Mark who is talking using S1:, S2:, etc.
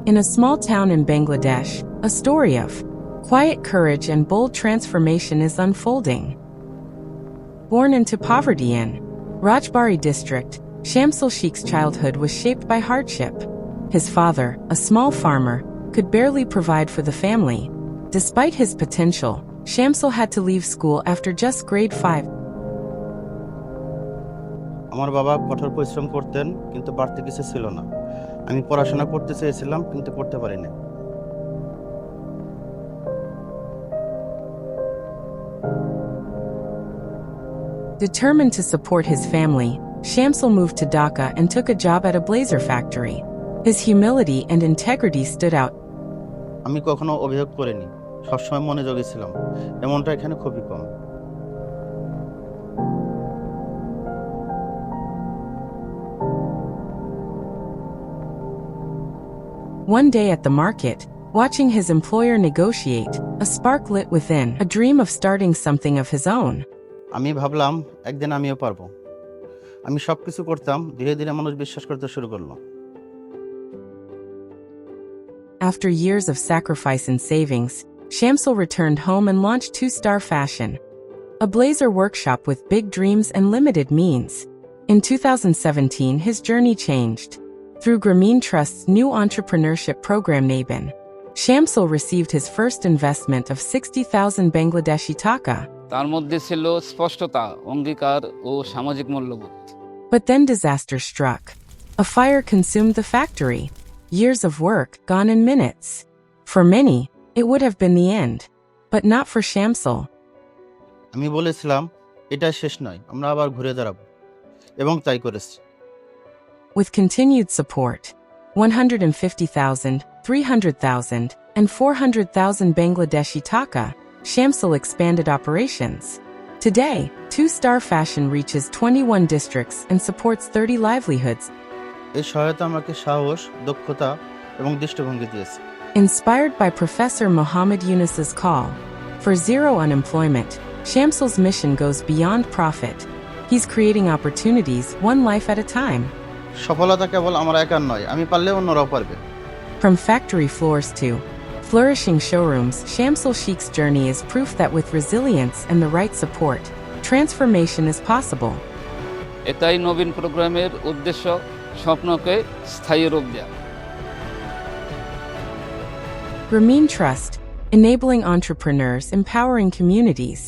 S1: In a small town in Bangladesh, a story of quiet courage and bold transformation is unfolding. Born into poverty in Rajbari district, Shamsul Sheikh's childhood was shaped by hardship. His father, a small farmer, could barely provide for the family. Despite his potential, Shamsul had to leave school after just grade 5.
S2: আমার বাবা কঠোর পরিশ্রম করতেন কিন্তু বাড়তি কিছু ছিল না। আমি পড়াশোনা করতে চেয়েছিলাম কিন্তু করতে পারিনি।
S1: Determined to support his family, Shamsul moved to Dhaka and took a job at a blazer factory. His humility and integrity stood out.
S2: আমি কখনো অভিযোগ করিনি, সবসময় মনোযোগী ছিলাম। এমনটা এখানে খুবই কম।
S1: One day at the market, watching his employer negotiate, a spark lit within, a dream of starting something of his own.
S2: আমি ভাবলাম একদিন আমিও পারবো। আমি সবকিছু করতাম, ধীরে ধীরে মানুষ বিশ্বাস করতে শুরু করলো।
S1: After years of sacrifice and savings, Shamsul returned home and launched Two Star Fashion, a blazer workshop with big dreams and limited means. In 2017, his journey changed. Through Grameen Trust's new entrepreneurship program Nabin, Shamsul received his first investment of 60,000 Bangladeshi taka.
S3: তার মধ্যে ছিল স্পষ্টতা, অঙ্গীকার ও সামাজিক মূল্যবোধ।
S1: But then disaster struck. A fire consumed the factory. Years of work gone in minutes. For many, it would have been the end. But not for Shamsul.
S2: আমি বলেছিলাম এটা শেষ নয়, আমরা আবার ঘুরে দাঁড়াবো, এবং তাই করেছি।
S1: With continued support, 150,000, 300,000, and 400,000 Bangladeshi taka, Shamsul expanded operations. Today, Two Star Fashion reaches 21 districts and supports 30 livelihoods.
S2: এই সহায়তা আমাকে সাহস, দক্ষতা এবং দৃষ্টিভঙ্গি দিয়েছে।
S1: Inspired by Professor Muhammad Yunus's call for zero unemployment, Shamsul's mission goes beyond profit. He's creating opportunities one life at a time.
S2: সফলতা কেবল আমার একার নয়, আমি পারলে অন্যরাও পারবে।
S1: From factory floors to flourishing showrooms, Shamsul Sheikh's journey is proof that with resilience and the right support, transformation is possible.
S3: এটাই নবীন প্রোগ্রামের উদ্দেশ্য, স্বপ্নকে স্থায়ী রূপ দেয়া।
S1: Grameen Trust, enabling entrepreneurs, empowering communities.